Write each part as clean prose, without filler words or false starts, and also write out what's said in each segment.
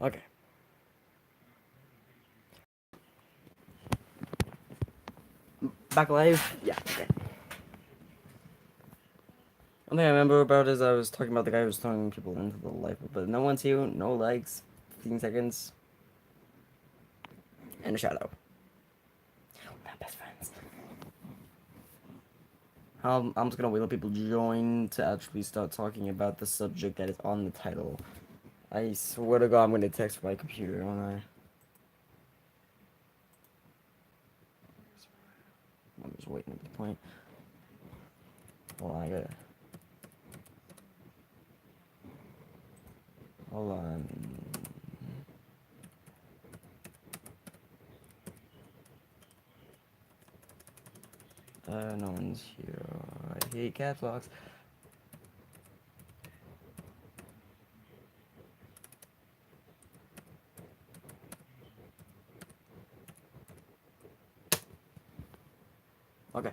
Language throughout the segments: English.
Okay. Back live? Yeah, okay. One thing I remember about is I was talking about the guy who was throwing people into the life, but no one's here, no likes, 15 seconds, and a shadow. We're not best friends. I'm just gonna wait till people join to actually start talking about the subject that is on the title. I swear to God, I'm gonna text my computer, won't I? I'm just waiting at the point. Hold on, I gotta. Hold on. No one's here. I hate caps locks. Okay.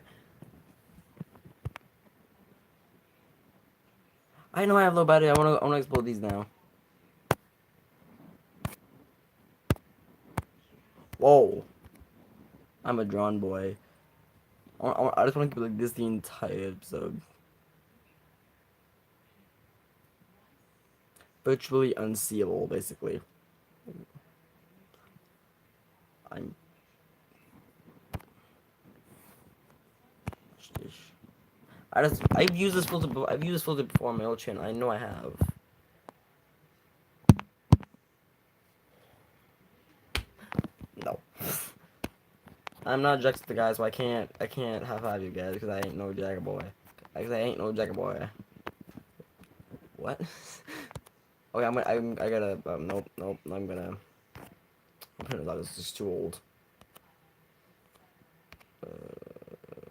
I know I have low battery. I wanna explode these now. Whoa. I'm a drawn boy. I just want to keep like this the entire episode. Virtually unseeable, basically. I'm. I've used this filter. I've used this filter before on my old channel. I know I have. No. I'm not Jax the guys, so I can't high five you guys because I ain't no Jagger boy. Because I ain't no Jagger boy. What? Okay, I gotta nope. I'm gonna. I'm putting it out. This is too old.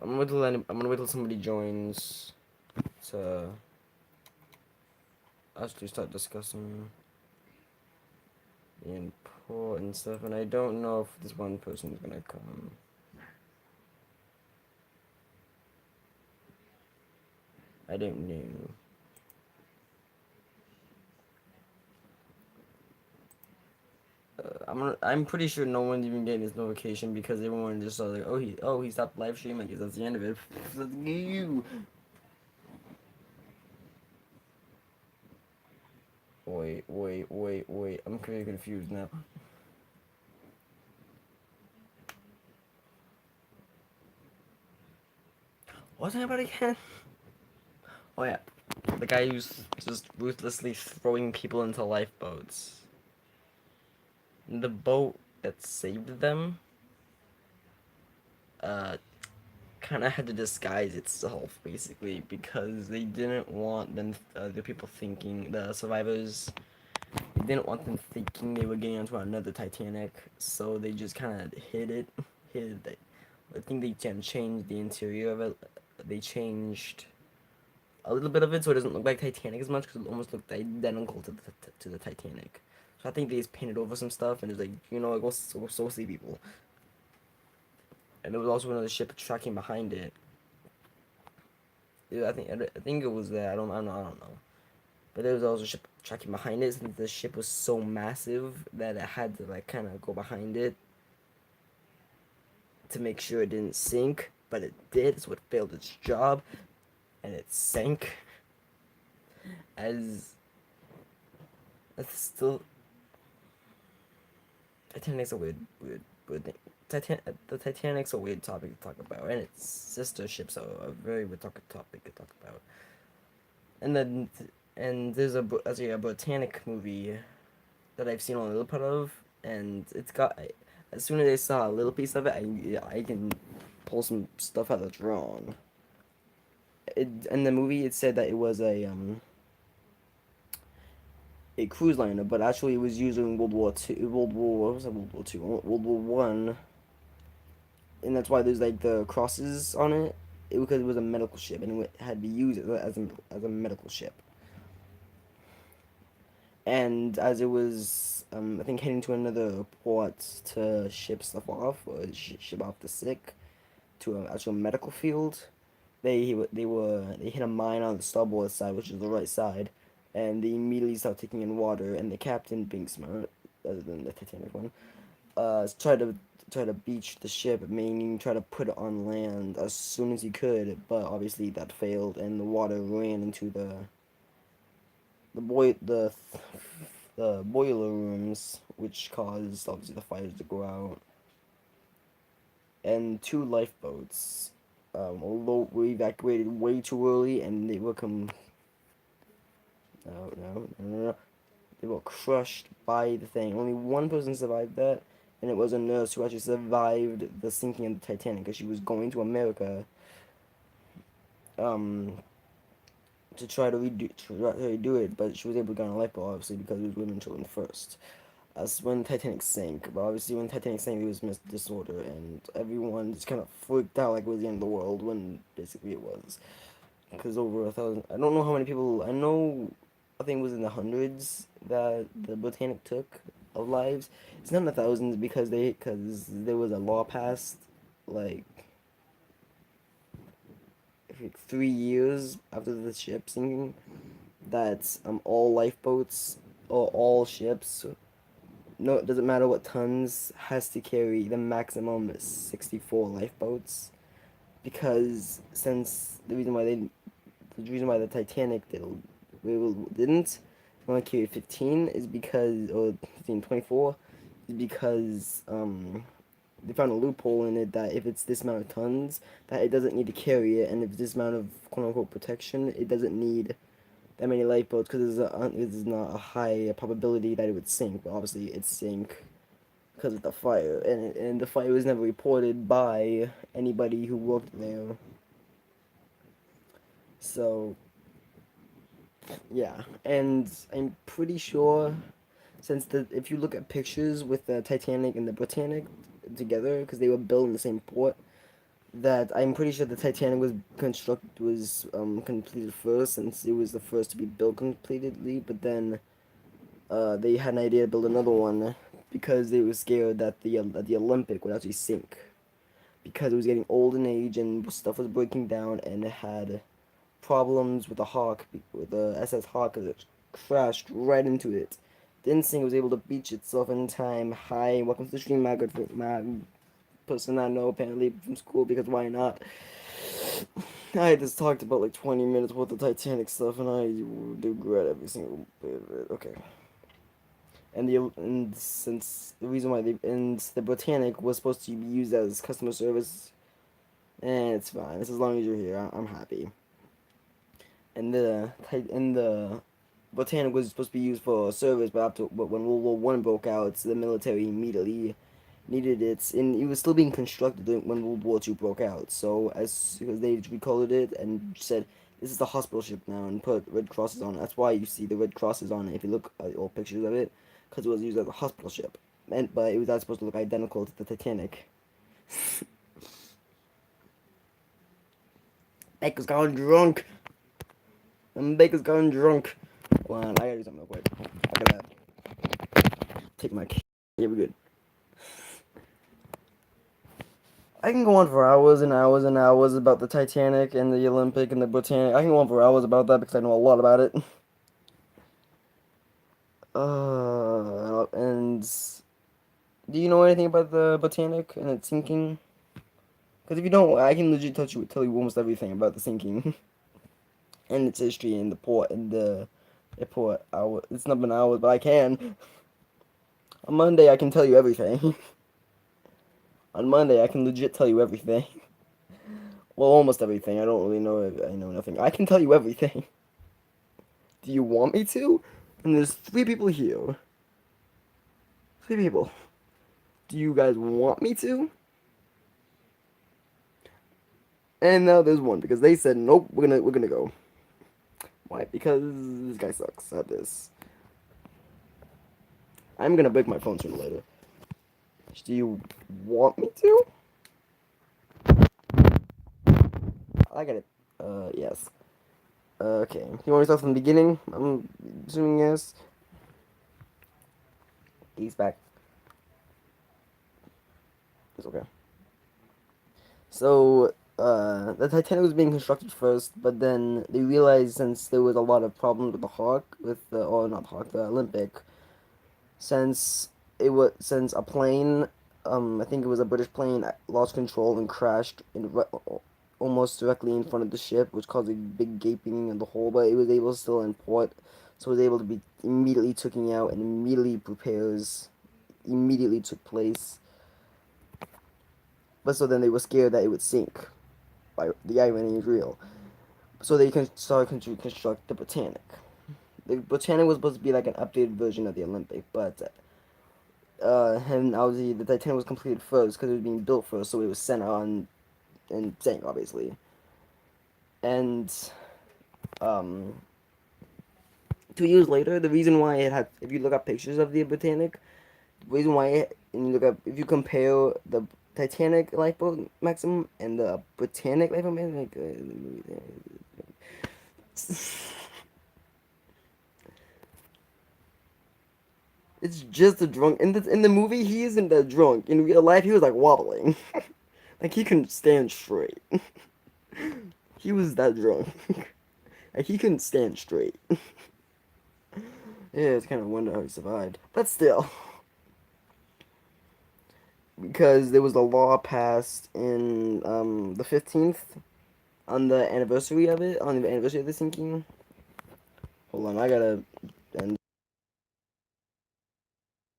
I'm gonna wait till somebody joins to actually start discussing the important stuff, and I don't know if this one person is gonna come. I don't know. I'm pretty sure no one's even getting this notification because everyone just saw like, he stopped live streaming. I guess that's the end of it. Let's go. Wait. I'm very confused now. What's that about again? Oh yeah, the guy who's just ruthlessly throwing people into lifeboats. The boat that saved them, uh, kind of had to disguise itself basically because they didn't want the people thinking the survivors. They didn't want them thinking they were getting onto another Titanic, so they just kind of hid it. Hid it. I think they changed the interior of it. They changed a little bit of it so it doesn't look like Titanic as much because it almost looked identical to the Titanic. So I think they just painted over some stuff and it's like, like go see people. And there was also another ship tracking behind it. Yeah, I think it was there. I don't know. But there was also a ship tracking behind it since the ship was so massive that it had to like kind of go behind it to make sure it didn't sink. But it did, so it failed its job, and it sank. As that's still Titanic's a weird thing. The Titanic's a weird topic to talk about, and its sister ships are a very weird topic to talk about. And then, and there's actually a Botanic movie that I've seen a little part of, and it's got. As soon as I saw a little piece of it, I can pull some stuff out that's wrong. In the movie, it said that it was a cruise liner, but actually it was used in World War Two. What was that? World War Two. World War One, and that's why there's like the crosses on it. Because it was a medical ship, and it had to use it as a medical ship. And as it was, I think heading to another port to ship stuff off or ship off the sick to an actual medical field, they hit a mine on the starboard side, which is the right side, and they immediately start taking in water. And the captain, being smart, other than the Titanic one. Try to beach the ship, meaning try to put it on land as soon as he could. But obviously that failed, and the water ran into the boy the boiler rooms, which caused obviously the fires to go out. And two lifeboats, although were evacuated way too early, and they were no, they were crushed by the thing. Only one person survived that, and it was a nurse who actually survived the sinking of the Titanic because she was going to America, um, to try to redo it, but she was able to get on a lifeboat, obviously, because it was women and children first. As when Titanic sank, but obviously when Titanic sank, there was mass disorder, and everyone just kind of freaked out like it was the end of the world, when basically it was. Because over 1,000, I don't know how many people, I think it was in the hundreds that the Titanic took of lives. It's not in the thousands because there was a law passed, like, I think 3 years after the ship sinking, that all lifeboats or all ships, no, it doesn't matter what tons, has to carry the maximum 64 lifeboats, because since the reason why the Titanic didn't only carry 15 is because, or 15, 24, is because they found a loophole in it that if it's this amount of tons, that it doesn't need to carry it, and if it's this amount of quote unquote protection, it doesn't need that many lifeboats because there's not a high probability that it would sink. But obviously, it sank because of the fire, and the fire was never reported by anybody who worked there. So yeah, and I'm pretty sure since the if you look at pictures with the Titanic and the Britannic together, because they were built in the same port, that I'm pretty sure the Titanic was completed first, since it was the first to be built completely. But then they had an idea to build another one because they were scared that the Olympic would actually sink because it was getting old in age and stuff was breaking down, and it had problems with the Hawk, with the SS Hawk, because it crashed right into it. Didn't sink. It was able to beach itself in time. Hi, welcome to the stream, my person I know apparently from school, because why not? I just talked about like 20 minutes worth of Titanic stuff, and I regret every single bit of it. Okay. And since the reason why the Britannic was supposed to be used as customer service, it's fine. It's as long as you're here, I'm happy. And the Britannic was supposed to be used for service, but when World War I broke out, the military immediately needed it, and it was still being constructed when World War II broke out. So because they recolored it and said this is the hospital ship now, and put red crosses on it. That's why you see the red crosses on it if you look at old pictures of it, because it was used as a hospital ship. But it was not supposed to look identical to the Titanic. Baker's gone drunk. Baker's gone drunk. Hold on, I gotta do something real quick. I gotta take my. Yeah, we're good. I can go on for hours and hours and hours about the Titanic and the Olympic and the Britannic. I can go on for hours about that because I know a lot about it. And do you know anything about the Britannic and its sinking? Because if you don't, I can legit tell you almost everything about the sinking and its history and the port and the airport. It's not been hours, but I can. On Monday, I can tell you everything. On Monday, I can legit tell you everything. Well, almost everything. I don't really know. I know nothing. I can tell you everything. Do you want me to? And there's 3 people here. 3 people. Do you guys want me to? And now there's one because they said nope. We're gonna go. Why? Because this guy sucks at this. I'm gonna break my phone sooner or later. Do you want me to? I got it. Yes. Okay. You want me to start from the beginning? I'm assuming yes. He's back. It's okay. So, the Titanic was being constructed first, but then they realized since there was a lot of problems with the Hawk, or not Hawk, the Olympic, since it was since a plane, I think it was a British plane, lost control and crashed almost directly in front of the ship, which caused a big gaping in the hole. But it was able to still in port, so it was able to be immediately taken out, and immediately repairs immediately took place. But so then they were scared that it would sink. By the irony is real. So they can start to construct the Britannic. The Britannic was supposed to be like an updated version of the Olympic, but and obviously the Titanic was completed first because it was being built first, so it was sent on and sank obviously. And um, 2 years later, the reason why it had, if you look up pictures of the Britannic, the reason why and you look up, if you compare the Titanic lifeboat maximum and the Britannic lifeboat maximum, like, it's just a drunk. In the movie, he isn't that drunk. In real life, he was like wobbling, like he couldn't stand straight. He was that drunk, like he couldn't stand straight. Yeah, it's kind of wonder how he survived, but still, because there was a law passed in the 15th on the anniversary of it, on the anniversary of the sinking. Hold on, I gotta